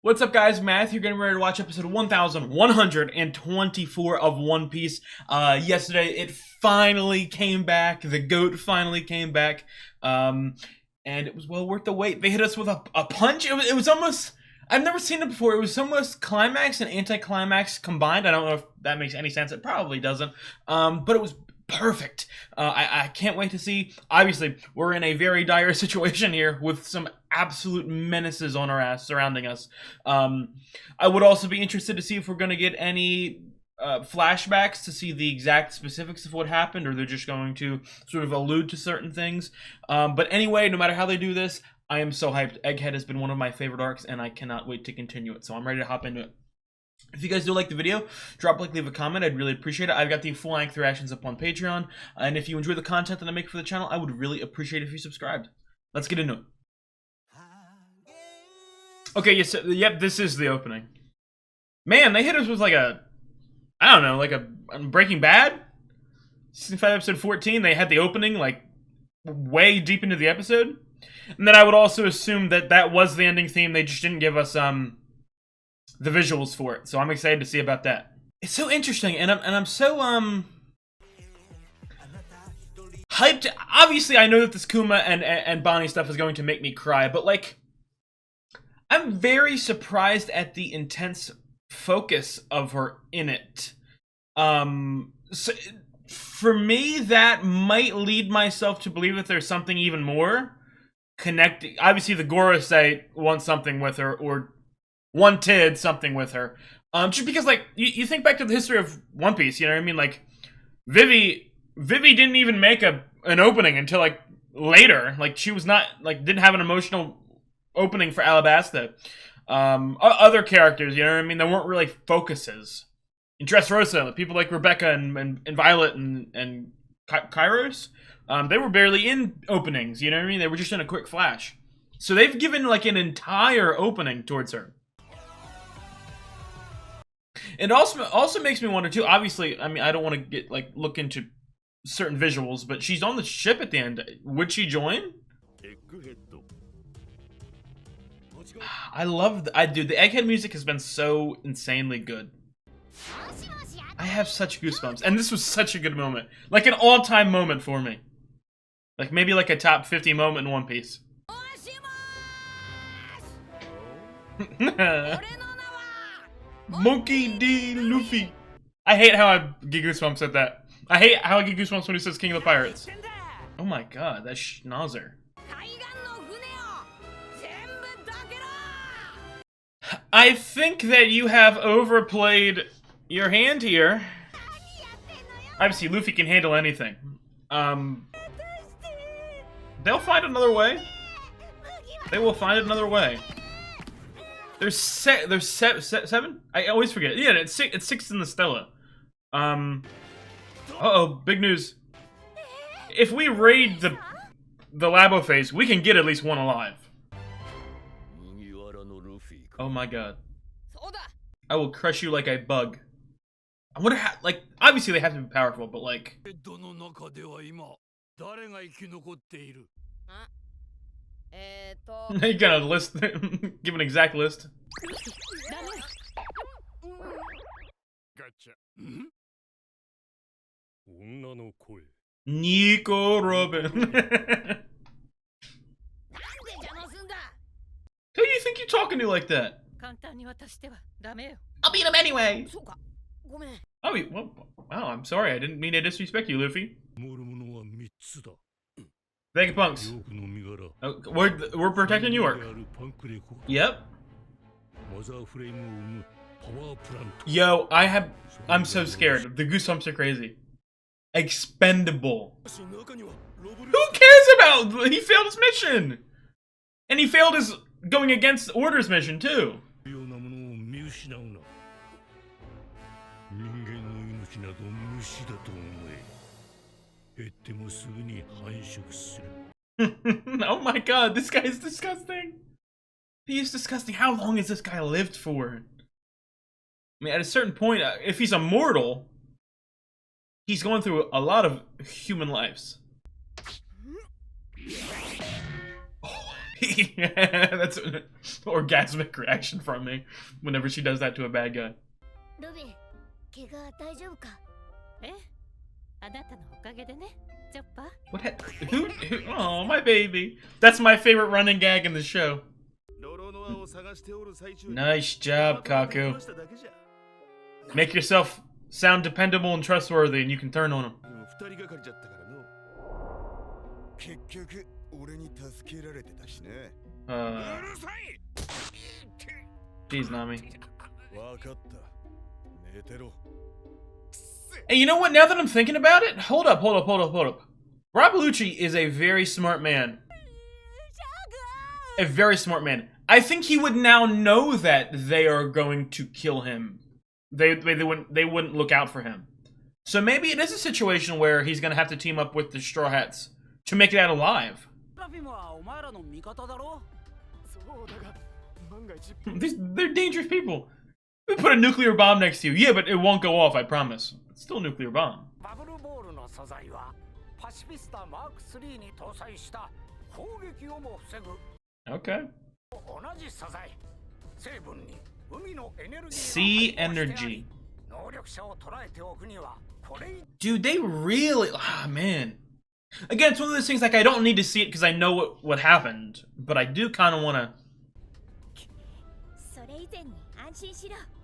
What's up, guys? Matthew, getting ready to watch episode 1124 of One Piece. Yesterday, it finally came back. The GOAT finally came back. And it was well worth the wait. They hit us with a punch. It was almost... I've never seen it before. It was almost climax and anticlimax combined. I don't know if that makes any sense. It probably doesn't. But it was perfect. I can't wait to see. Obviously, we're in a very dire situation here with some absolute menaces on our ass surrounding us. I would also be interested to see if we're going to get any flashbacks to see the exact specifics of what happened, or they're just going to sort of allude to certain things. But anyway, no matter how they do this, I am so hyped. Egghead has been one of my favorite arcs, and I cannot wait to continue it. So I'm ready to hop into it. If you guys do like the video, drop a like, leave a comment. I'd really appreciate it. I've got the full-length reactions up on Patreon. And if you enjoy the content that I make for the channel, I would really appreciate it if you subscribed. Let's get into it. Okay, yes, yep, this is the opening. Man, they hit us with like a... I don't know, like a Breaking Bad? Season 5, episode 14, they had the opening, like, way deep into the episode. And then I would also assume that that was the ending theme. They just didn't give us, the visuals for it, so I'm excited to see about that. It's so interesting, and I'm so hyped. Obviously, I know that this Kuma and Bonnie stuff is going to make me cry, but like, I'm very surprised at the intense focus of her in it. So for me, that might lead myself to believe that there's something even more connected. Obviously, the Gorosei wants something with her, or wanted something with her. Just because, like, you think back to the history of One Piece, you know what I mean? Like, Vivi didn't even make an opening until, like, later. Like, she was not, like, didn't have an emotional opening for Alabasta. Other characters, you know what I mean? There weren't really focuses. In Dressrosa, people like Rebecca and Violet and Kairos, they were barely in openings, you know what I mean? They were just in a quick flash. So they've given, like, an entire opening towards her. It also makes me wonder too. Obviously, I mean, I don't want to get look into certain visuals, but she's on the ship at the end. Would she join? I love the Egghead music has been so insanely good. I have such goosebumps, and this was such a good moment, like an all-time moment for me. Like maybe like a top 50 moment in One Piece. Monkey D. Luffy. I hate how I get goosebumps at that. I hate how I get goosebumps when he says King of the Pirates. Oh my god, that's schnauzer. I think that you have overplayed your hand here. Obviously, Luffy can handle anything. They'll find another way. They will find another way. There's seven? I always forget. Yeah, it's six in the Stella. Uh-oh, big news. If we raid the Labo phase, we can get at least one alive. Oh my god. I will crush you like a bug. I wonder how, like, obviously they have to be powerful, but like... You gotta list, give an exact list. Gotcha. Nico Robin. Who do you think you're talking to like that? I'll beat him anyway. Oh, well, wow, I'm sorry. I didn't mean to disrespect you, Luffy. Vegapunks. Oh, we're protecting New York. Yep. Yo, I'm so scared. The goosebumps are crazy. Expendable. Who cares about? He failed his mission. And he failed his going against orders mission too. Oh my god, this guy is disgusting. He is disgusting. How long has this guy lived for? I mean, at a certain point, if he's immortal, he's going through a lot of human lives. Oh, That's an orgasmic reaction from me whenever she does that to a bad guy. What? Who? Oh, my baby. That's my favorite running gag in the show. Nice job, Kaku. Make yourself sound dependable and trustworthy, and you can turn on him. Jeez, Nami. Hey, you know what? Now that I'm thinking about it, hold up. Rob Bellucci is a very smart man. A very smart man. I think he would now know that they are going to kill him. They wouldn't look out for him. So maybe it is a situation where he's gonna have to team up with the Straw Hats to make it out alive. They're dangerous people. We put a nuclear bomb next to you. Yeah, but it won't go off, I promise. It's still a nuclear bomb. Okay. Sea energy. Dude, they really... Ah, man. Again, it's one of those things, like, I don't need to see it because I know what happened. But I do kind of want to...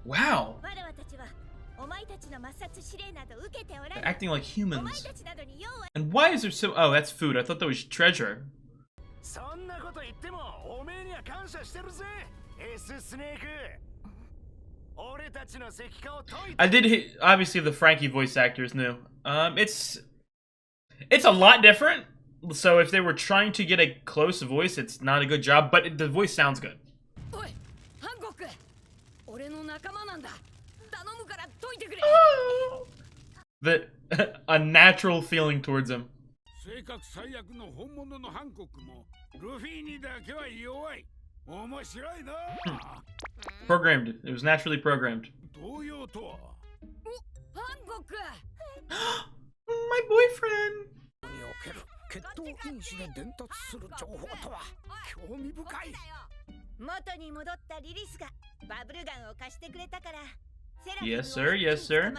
Wow. They're acting like humans. And why is there so... Oh, that's food. I thought that was treasure. I did hit... Obviously, the Frankie voice actor is new. It's a lot different. So if they were trying to get a close voice, it's not a good job. But the voice sounds good. A natural feeling towards him. Programmed. It was naturally programmed. My boyfriend. Yes, sir. Yes, sir.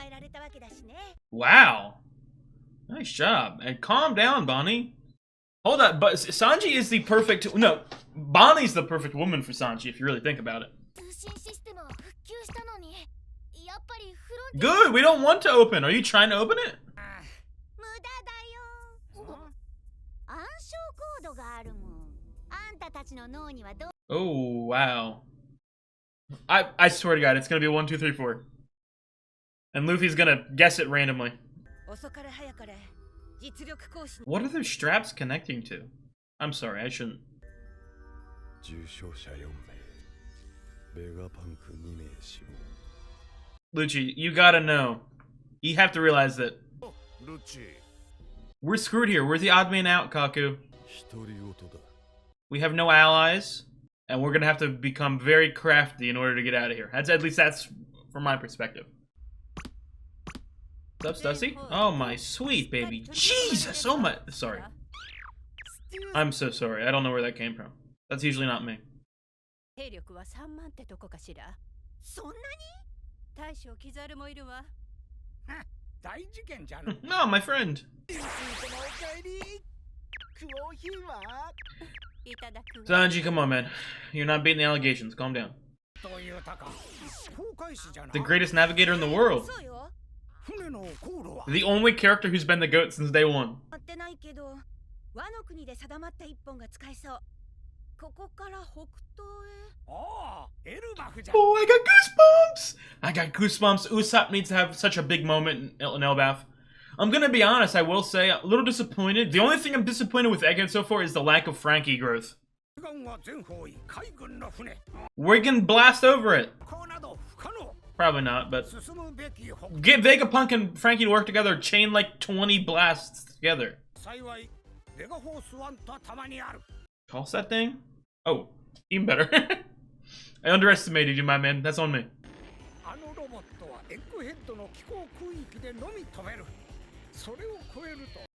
Wow. Nice job. And calm down, Bonnie. Hold up, but Sanji is the perfect... No, Bonnie's the perfect woman for Sanji, if you really think about it. Good, we don't want to open. Are you trying to open it? Oh, wow. I swear to God, it's gonna be 1, 2, 3, 4. And Luffy's gonna guess it randomly. What are those straps connecting to? I'm sorry, I shouldn't. Lucci, you gotta know. You have to realize that we're screwed here. We're the odd man out, Kaku. We have no allies, and we're gonna have to become very crafty in order to get out of here. At least that's from my perspective. What's up, Stussy? Oh my sweet baby. Jesus! Oh my... Sorry. I'm so sorry. I don't know where that came from. That's usually not me. No, my friend. Sanji, come on, man. You're not beating the allegations. Calm down. The greatest navigator in the world. The only character who's been the GOAT since day one. Oh, I got goosebumps! I got goosebumps. Usopp needs to have such a big moment in Elbaf. I'm gonna be honest, I will say, a little disappointed. The only thing I'm disappointed with Egghead so far is the lack of Frankie growth. We can blast over it. Probably not, but... Get Vegapunk and Frankie to work together, chain like 20 blasts together. Toss that thing? Oh, even better. I underestimated you, my man. That's on me.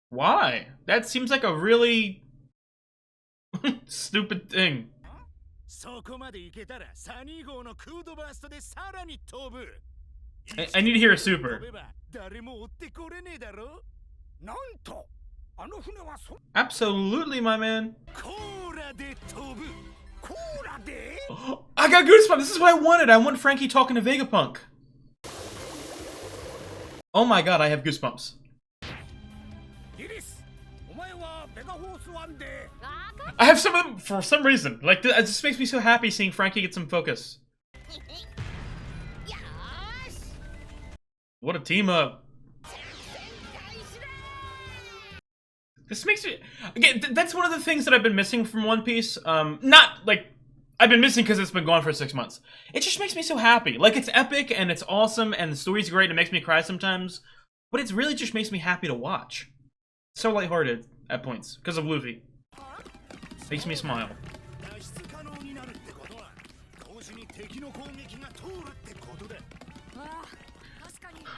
Why? That seems like a really Stupid thing. I need to hear a super. Absolutely, my man. I got goosebumps. This is what I wanted. I want Frankie talking to Vegapunk. Oh my god, I have goosebumps. I have some of them for some reason. Like, it just makes me so happy seeing Frankie get some focus. What a team up. This makes me... Again, that's one of the things that I've been missing from One Piece. Not, like... I've been missing because it's been gone for 6 months. It just makes me so happy. Like, it's epic, and it's awesome, and the story's great, and it makes me cry sometimes. But it really just makes me happy to watch. So lighthearted at points, because of Luffy. Makes me smile.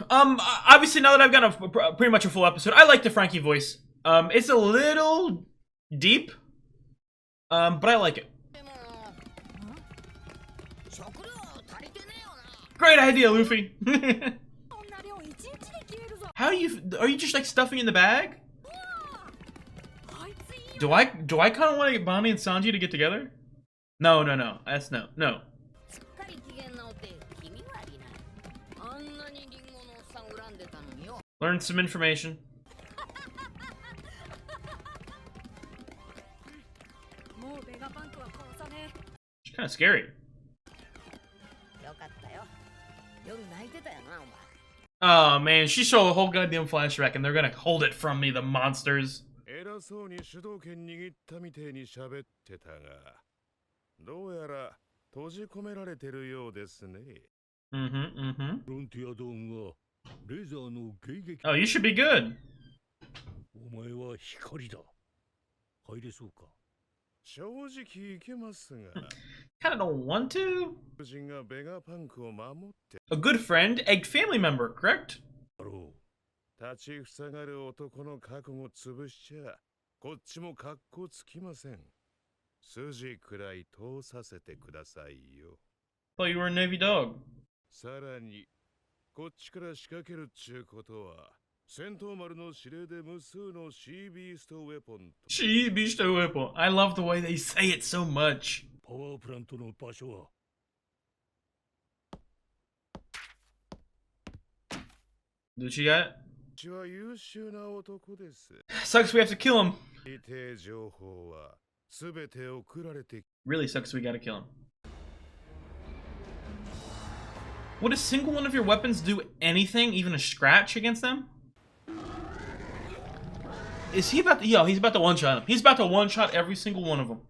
Obviously, now that I've got pretty much a full episode, I like the Frankie voice. It's a little deep, but I like it. Great idea, Luffy. How are you just like stuffing in the bag? Do I kind of want to get Bonnie and Sanji to get together? No. That's no. Learn some information. It's kind of scary. Oh man, she showed a whole goddamn flashback and they're gonna hold it from me, the monsters. Oh, you should be good. Kinda don't want to. A good friend, egg family member, correct? Thought you were a Navy dog. She-Beast weapon. I love the way they say it so much. Did she got it? Sucks we have to kill him. Really sucks we gotta kill him. Would a single one of your weapons do anything, even a scratch against them? Is he about to... Yo, he's about to one-shot him. He's about to one-shot every single one of them.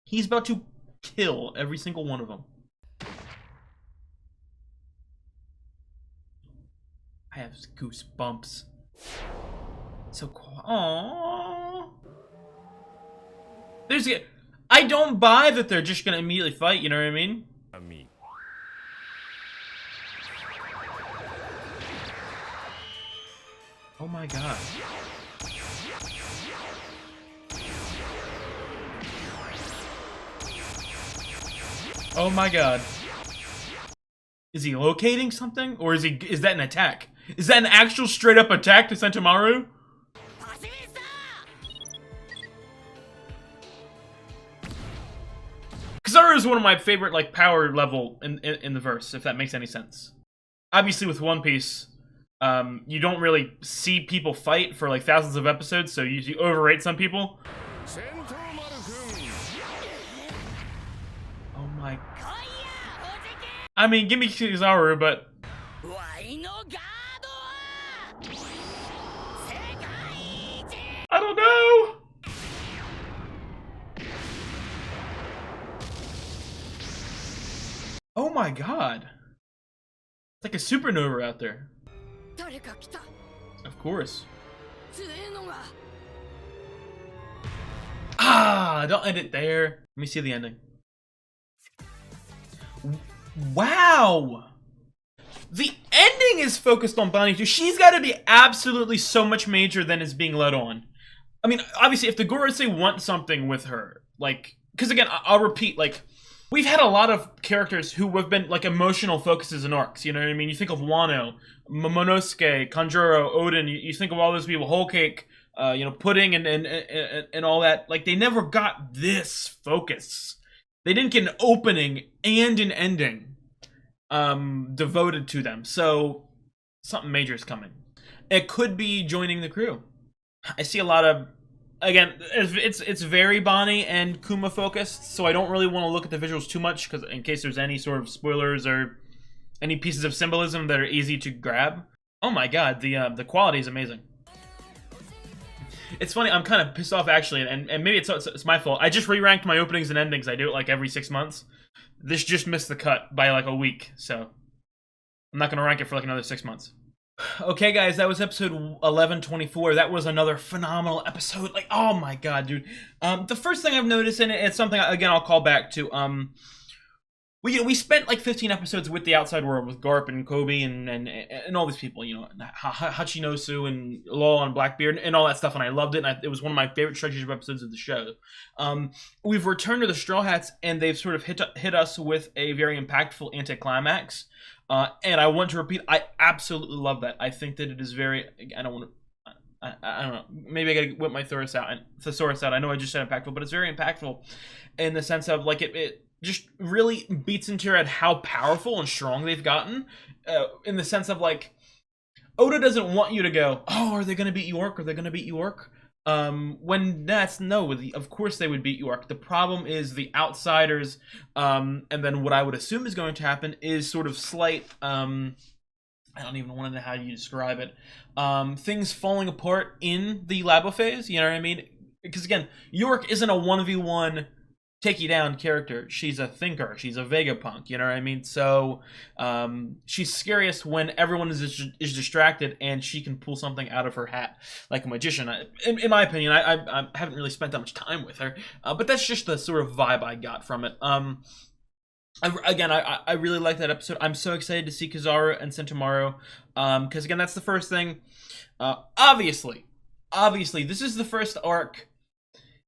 He's about to kill every single one of them. I have goosebumps. So cool. Aww. There's... I don't buy that they're just gonna immediately fight, you know what I mean? Oh my god. Oh my god. Is he locating something? Or is that an attack? Is that an actual straight up attack to Sentomaru? Kizaru is one of my favorite like power level in the verse, if that makes any sense. Obviously with One Piece, you don't really see people fight for like thousands of episodes, so you overrate some people. Oh my... I mean, give me Kizaru, but... I don't know! Oh my god. It's like a supernova out there. Of course. Ah, don't end it there. Let me see the ending. Wow! The ending is focused on Bonnie too. She's got to be absolutely so much major than is being led on. I mean, obviously, if the Gorosei want something with her, like, because again, I'll repeat, like, we've had a lot of characters who have been like emotional focuses in arcs. You know what I mean? You think of Wano, Momonosuke, Kanjuro, Odin. You think of all those people, Whole Cake, Pudding, and all that. Like, they never got this focus. They didn't get an opening and an ending devoted to them. So something major is coming. It could be joining the crew. I see a lot of, again, it's very Bonnie and Kuma focused, so I don't really want to look at the visuals too much because in case there's any sort of spoilers or any pieces of symbolism that are easy to grab. Oh my god, the quality is amazing. It's funny, I'm kind of pissed off actually, and maybe it's my fault. I just re-ranked my openings and endings. I do it like every 6 months. This just missed the cut by like a week, so I'm not gonna rank it for like another 6 months. Okay, guys, that was episode 1124. That was another phenomenal episode. Like, oh my god, dude. The first thing I've noticed, and it's something again I'll call back to. We spent like 15 episodes with the outside world with Garp and Kobe and all these people, Hachinosu and Law and Blackbeard and all that stuff, and I loved it. And it was one of my favorite stretches of episodes of the show. We've returned to the Straw Hats, and they've sort of hit us with a very impactful anticlimax. And I want to repeat, I absolutely love that. I think that it is very. I don't want to. I don't know. Maybe I gotta whip my thesaurus out. I know I just said impactful, but it's very impactful in the sense of like it just really beats into your head how powerful and strong they've gotten. In the sense of like, Oda doesn't want you to go, oh, are they gonna beat York? Are they gonna beat York? When that's no, of course they would beat York. The problem is the outsiders, and then what I would assume is going to happen is sort of slight, I don't even want to know how you describe it, things falling apart in the Labo phase, you know what I mean? Because again, York isn't a 1v1 take you down character. She's a thinker. She's a Vegapunk. You know what I mean? So she's scariest when everyone is distracted and she can pull something out of her hat like a magician. In my opinion, I haven't really spent that much time with her, but that's just the sort of vibe I got from it. I really like that episode. I'm so excited to see Kizaru and Sentomaru, because again, that's the first thing. Obviously, this is the first arc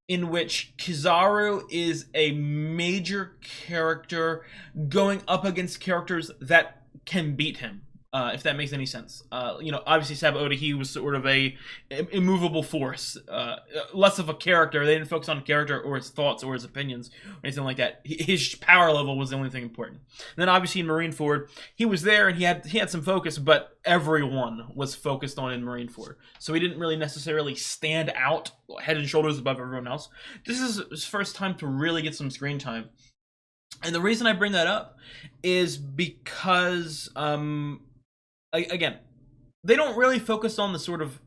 in which Kizaru is a major character going up against characters that can beat him, if that makes any sense. Obviously Sab Oda, he was sort of a immovable force, less of a character. They didn't focus on character or his thoughts or his opinions or anything like that. His power level was the only thing important. And then obviously in Marineford, he was there and he had some focus, but everyone was focused on in Marineford. So he didn't really necessarily stand out head and shoulders above everyone else. This is his first time to really get some screen time. And the reason I bring that up is because, again, they don't really focus on the sort of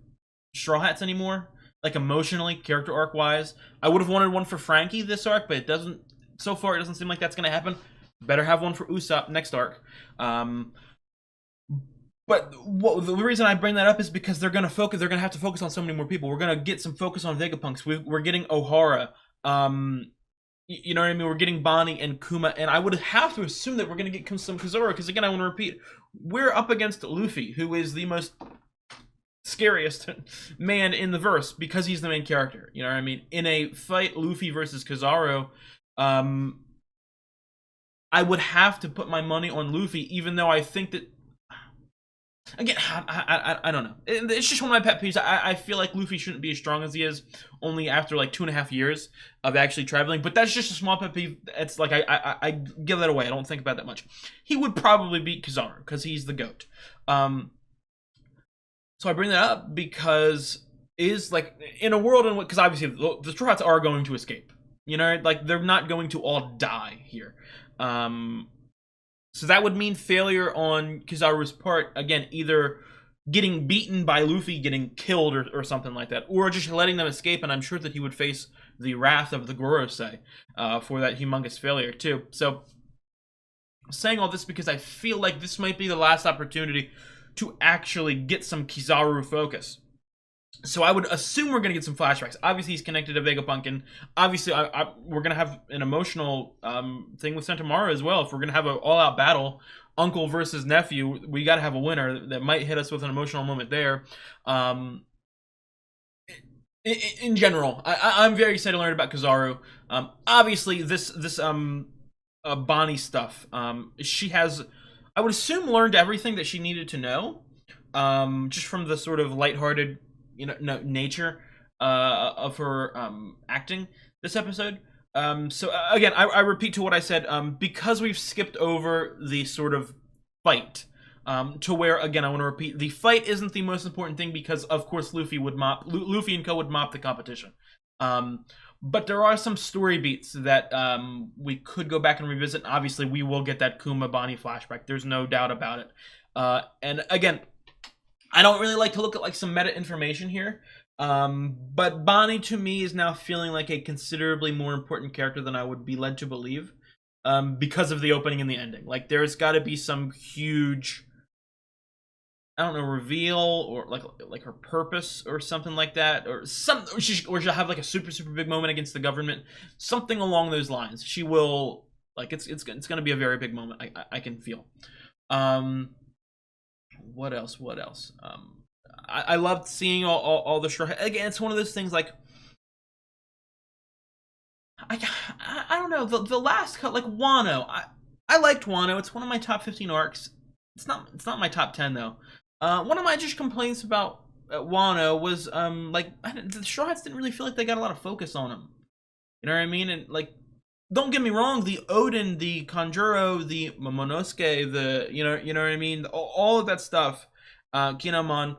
Straw Hats anymore, like emotionally, character arc wise. I would have wanted one for Frankie this arc, but it doesn't. So far, it doesn't seem like that's going to happen. Better have one for Usopp next arc. But the reason I bring that up is because they're going to focus. They're going to have to focus on so many more people. We're going to get some focus on Vegapunks. We're getting Ohara. You know what I mean? We're getting Bonnie and Kuma, and I would have to assume that we're going to get some Kizaru, because again, I want to repeat, we're up against Luffy, who is the most scariest man in the verse, because he's the main character. You know what I mean? In a fight, Luffy versus Kizaru, I would have to put my money on Luffy, even though I think that, again, I don't know. It's just one of my pet peeves. I feel like Luffy shouldn't be as strong as he is only after like 2.5 years of actually traveling. But that's just a small pet peeve. It's like I give that away. I don't think about that much. He would probably beat Kizaru because he's the GOAT. So I bring that up because is like in a world in which, because obviously the Straw Hats are going to escape. You know, like they're not going to all die here. So that would mean failure on Kizaru's part, again, either getting beaten by Luffy, getting killed or something like that, or just letting them escape, and I'm sure that he would face the wrath of the Gorosei for that humongous failure too. So I'm saying all this because I feel like this might be the last opportunity to actually get some Kizaru focus. So I would assume we're going to get some flashbacks. Obviously, he's connected to Vegapunk, and obviously we're going to have an emotional thing with Sentomaru as well. If we're going to have an all-out battle, uncle versus nephew, we got to have a winner that might hit us with an emotional moment there. In in general, I'm very excited to learn about Kizaru. Obviously, this Bonnie stuff. She has, I would assume, learned everything that she needed to know. Just from the sort of lighthearted, nature of her acting this episode. So again, I repeat to what I said. Because we've skipped over the sort of fight. To where again, I want to repeat, the fight isn't the most important thing because of course Luffy and Co would mop the competition. But there are some story beats that we could go back and revisit. Obviously, we will get that Kuma Bonnie flashback. There's no doubt about it. And again, I don't really like to look at like some meta information here. But Bonnie to me is now feeling like a considerably more important character than I would be led to believe. Because of the opening and the ending. Like there's got to be some huge, I don't know, reveal or like her purpose or something like that, or she'll have like a super big moment against the government, something along those lines. She will like it's going to be a very big moment. I can feel. What else? What else? I loved seeing all the short. Again, it's one of those things like. I don't know the last cut like Wano. I liked Wano. It's one of my top 15 arcs. It's not my top 10 though. One of my just complaints about Wano was the Straw Hats didn't really feel like they got a lot of focus on them. You know what I mean? And like, don't get me wrong, the Odin, the Kanjuro, the Momonosuke, the you know what I mean, all of that stuff, Kinemon,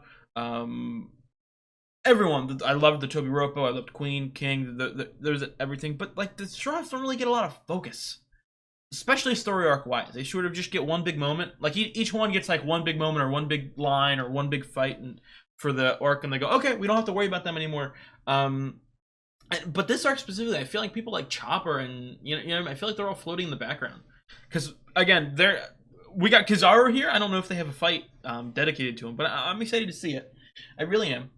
everyone. I loved the Tobiropo. I loved Queen, King. There's everything, but like the Straw Hats don't really get a lot of focus, especially story arc wise. They sort of just get one big moment. Like each one gets like one big moment or one big line or one big fight, and for the arc, and they go, okay, we don't have to worry about them anymore. But this arc specifically, I feel like people like Chopper and I feel like they're all floating in the background. Because again, we got Kizaru here. I don't know if they have a fight dedicated to him, but I'm excited to see it. I really am.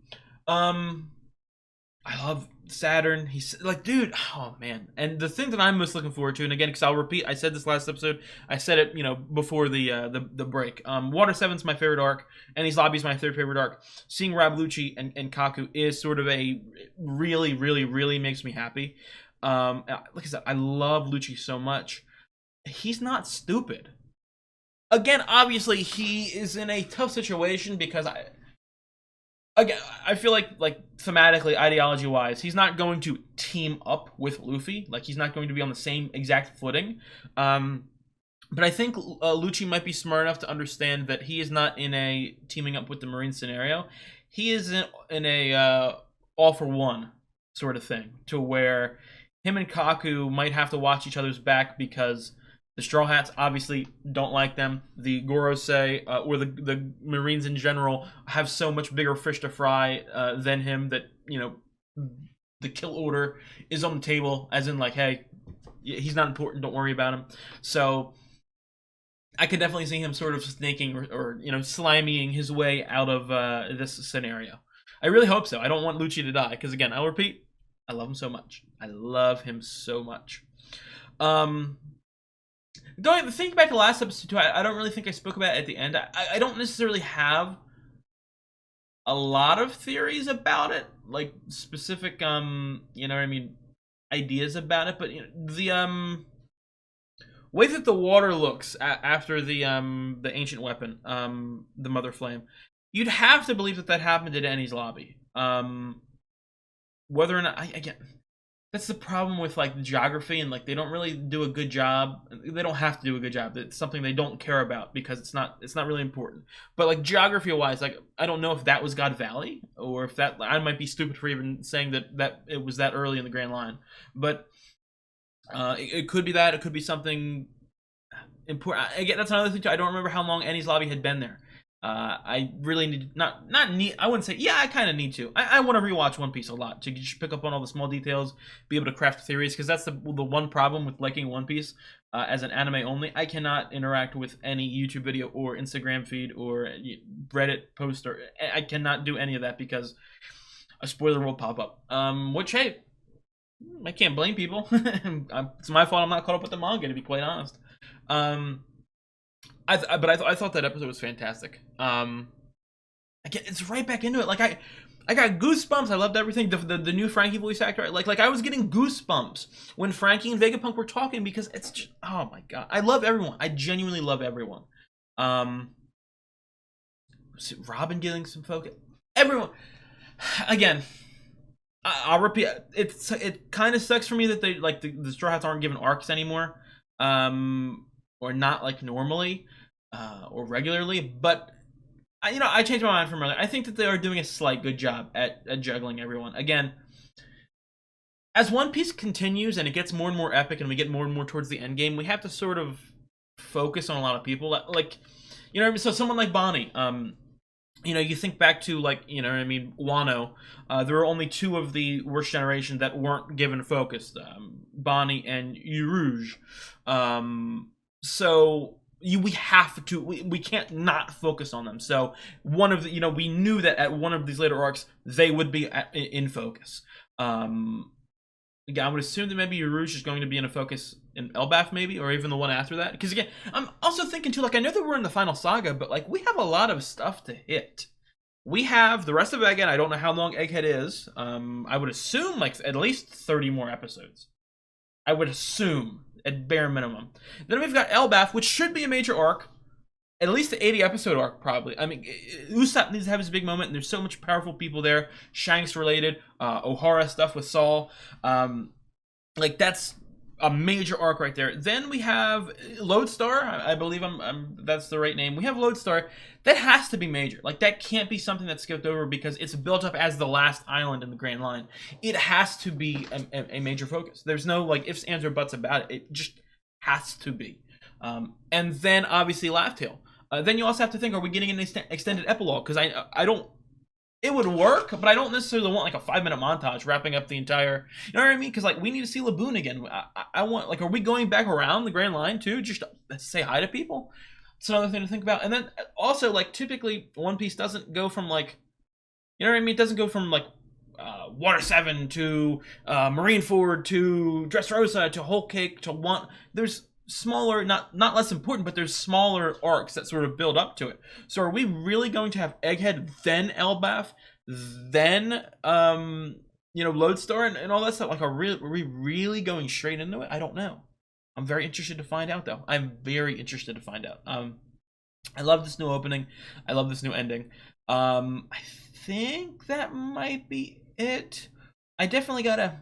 I love Saturn. He's like, dude, oh man. And the thing that I'm most looking forward to, and again, because I'll repeat, I said this last episode, I said it, before the break. Water 7's my favorite arc, and Enies Lobby's my third favorite arc. Seeing Rob Lucci and Kaku is sort of a really makes me happy. Like I said, I love Lucci so much. He's not stupid. Again, obviously, he is in a tough situation because I feel like thematically, ideology wise, he's not going to team up with Luffy. Like he's not going to be on the same exact footing. But I think Lucci might be smart enough to understand that he is not in a teaming up with the Marine scenario. He is in a all for one sort of thing, to where him and Kaku might have to watch each other's back because the Straw Hats obviously don't like them. The Gorosei, or the Marines in general, have so much bigger fish to fry than him that, the kill order is on the table, as in like, hey, he's not important, don't worry about him. So I could definitely see him sort of snaking or slimying his way out of this scenario. I really hope so. I don't want Lucci to die, because again, I'll repeat, I love him so much. I love him so much. Think back to last episode too. I don't really think I spoke about it at the end. I don't necessarily have a lot of theories about it, like specific ideas about it. But the way that the water looks after the ancient weapon, the Mother Flame, you'd have to believe that happened at Enies Lobby. Whether or not again. That's the problem with like the geography, and like they don't really do a good job. They don't have to do a good job. It's something they don't care about because it's not really important. But like geography wise, like I don't know if that was God Valley, or if that, I might be stupid for even saying that it was that early in the Grand Line. But it could be that. It could be something important. Again, that's another thing too. I don't remember how long Enies Lobby had been there. I really need not need. I wouldn't say. Yeah, I kind of need to. I want to rewatch One Piece a lot to just pick up on all the small details, be able to craft theories. Because that's the one problem with liking One Piece as an anime only. I cannot interact with any YouTube video or Instagram feed or Reddit post, or I cannot do any of that because a spoiler will pop up. Which, hey, I can't blame people. It's my fault I'm not caught up with the manga, to be quite honest. I thought that episode was fantastic. Again, it's right back into it. Like I got goosebumps. I loved everything. The new Frankie voice actor, like I was getting goosebumps when Frankie and Vegapunk were talking because it's just, oh my god, I love everyone. I genuinely love everyone. Um, Robin getting some focus. Everyone, again, I'll repeat. It kind of sucks for me that they like the Straw Hats aren't given arcs anymore, or not like normally, or regularly. But I changed my mind from earlier. I think that they are doing a slight good job at juggling everyone. Again, as One Piece continues and it gets more and more epic, and we get more and more towards the end game, we have to sort of focus on a lot of people. Like, so someone like Bonnie. You think back to, like, Wano. There were only two of the worst generation that weren't given focus, Bonnie and Urouge. So we have to, we can't not focus on them. So one of the, we knew that at one of these later arcs they would be in focus. Again, I would assume that maybe Urouge is going to be in a focus in Elbaf, maybe, or even the one after that. Because again, I'm also thinking too, like, I know that we're in the final saga, but like we have a lot of stuff to hit. We have the rest of Egghead. I don't know how long Egghead is. I would assume like at least 30 more episodes. I would assume at bare minimum. Then we've got Elbaf, which should be a major arc. At least the 80 episode arc, probably. I mean, Usopp needs to have his big moment, and there's so much powerful people there. Shanks related, O'Hara stuff with Saul. Like, that's a major arc right there. Then we have Lodestar. I believe that's the right name. We have Lodestar. That has to be major. Like, that can't be something that's skipped over because it's built up as the last island in the Grand Line. It has to be a major focus. There's no, like, ifs, ands, or buts about it. It just has to be. And then, obviously, Laugh Tale. Then you also have to think, are we getting an extended epilogue? Because I don't... It would work, but I don't necessarily want like a 5-minute montage wrapping up the entire... You know what I mean? Because like we need to see Laboon again. I want, like, are we going back around the Grand Line too, just to say hi to people? It's another thing to think about. And then also, like, typically One Piece doesn't go from like... You know what I mean? It doesn't go from like Water 7 to Marineford to Dressrosa to Whole Cake to one... There's smaller, not less important, but there's smaller arcs that sort of build up to it. So are we really going to have Egghead, then Elbaf, then Lodestar and all that stuff? Like, are we really going straight into it? I don't know. I'm very interested to find out, though. I'm very interested to find out. I love this new opening. I love this new ending. I think that might be it. I definitely gotta...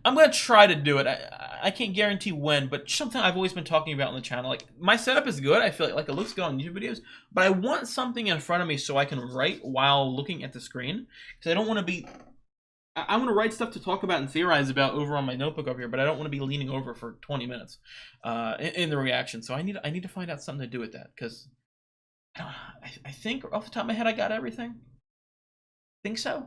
I'm gonna try to do it. I can't guarantee when, but something I've always been talking about on the channel. Like, my setup is good. I feel like it looks good on YouTube videos, but I want something in front of me so I can write while looking at the screen. Because I don't want to be... I want to write stuff to talk about and theorize about over on my notebook over here, but I don't want to be leaning over for 20 minutes in the reaction. So I need to find out something to do with that, because I think off the top of my head I got everything. Think so.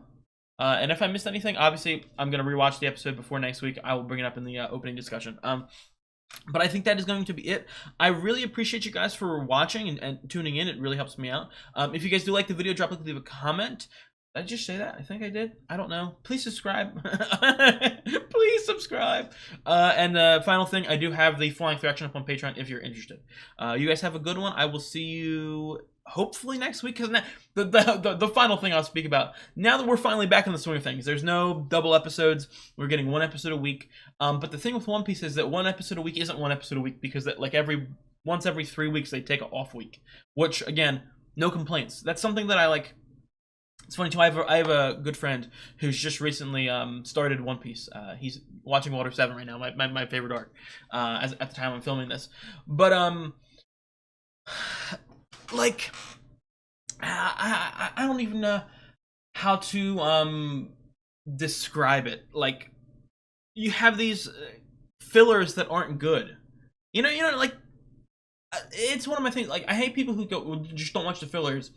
And if I missed anything, obviously, I'm going to rewatch the episode before next week. I will bring it up in the opening discussion. But I think that is going to be it. I really appreciate you guys for watching and tuning in. It really helps me out. If you guys do like the video, leave a comment. Did I just say that? I think I did. I don't know. Please subscribe. Please subscribe. And the final thing, I do have the Flying Through Action up on Patreon if you're interested. You guys have a good one. I will see you... hopefully next week, because the final thing I'll speak about, now that we're finally back in the swing of things, there's no double episodes. We're getting one episode a week. But the thing with One Piece is that one episode a week isn't one episode a week, because that, like, once every 3 weeks they take an off week, which, again, no complaints. That's something that I like. It's funny too. I have a good friend who's just recently started One Piece. He's watching Water 7 right now, my favorite arc, at the time I'm filming this. But like, I don't even know how to describe it. Like, you have these fillers that aren't good. Like, it's one of my things. Like, I hate people who just don't watch the fillers.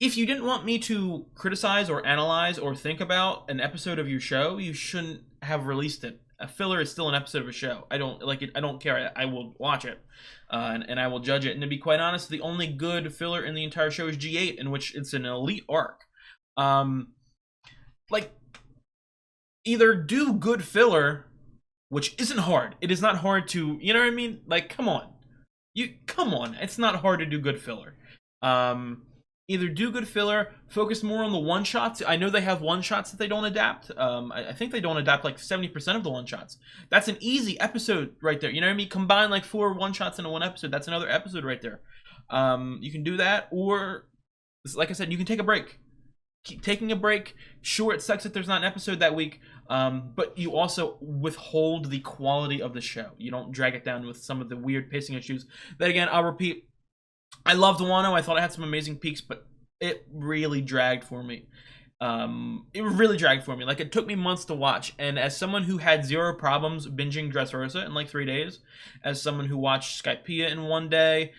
If you didn't want me to criticize or analyze or think about an episode of your show, you shouldn't have released it. A filler is still an episode of a show. I don't like it. I don't care. I will watch it, and I will judge it. And to be quite honest, the only good filler in the entire show is G8, in which it's an elite arc. Like, either do good filler, which isn't hard. It is not hard to, you know what I mean? Like, come on. Come on. It's not hard to do good filler. either do good filler, focus more on the one shots. I know they have one shots that they don't adapt. I think they don't adapt like 70% of the one shots. That's an easy episode right there. You know what I mean? Combine like 4 one shots into one episode. That's another episode right there. You can do that, or like I said, you can take a break. Keep taking a break. Sure, it sucks that there's not an episode that week, but you also withhold the quality of the show. You don't drag it down with some of the weird pacing issues. That again, I'll repeat. I loved Wano. I thought it had some amazing peaks, but it really dragged for me. It really dragged for me. Like, it took me months to watch, and as someone who had zero problems binging Dressrosa in like 3 days, as someone who watched Skypiea in 1 day,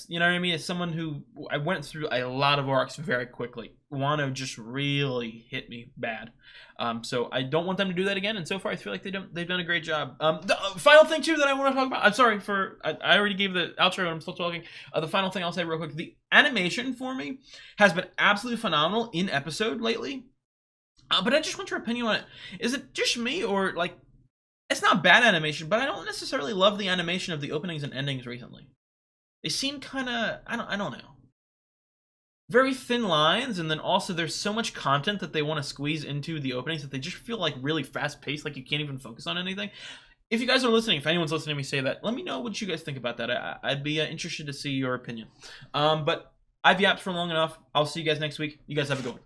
you know what I mean? As someone who I went through a lot of arcs very quickly, Wano just really hit me bad. So I don't want them to do that again. And so far, I feel like they've done a great job. The final thing too that I want to talk about. I'm sorry for I already gave the outro and I'm still talking. The final thing I'll say real quick: the animation for me has been absolutely phenomenal in episode lately. But I just want your opinion on it. Is it just me, or like it's not bad animation, but I don't necessarily love the animation of the openings and endings recently. They seem kind of I don't know. Very thin lines, and then also there's so much content that they want to squeeze into the openings that they just feel like really fast paced, like you can't even focus on anything. If you guys are listening, if anyone's listening to me say that, let me know what you guys think about that. I'd be interested to see your opinion. But I've yapped for long enough. I'll see you guys next week. You guys have a good one.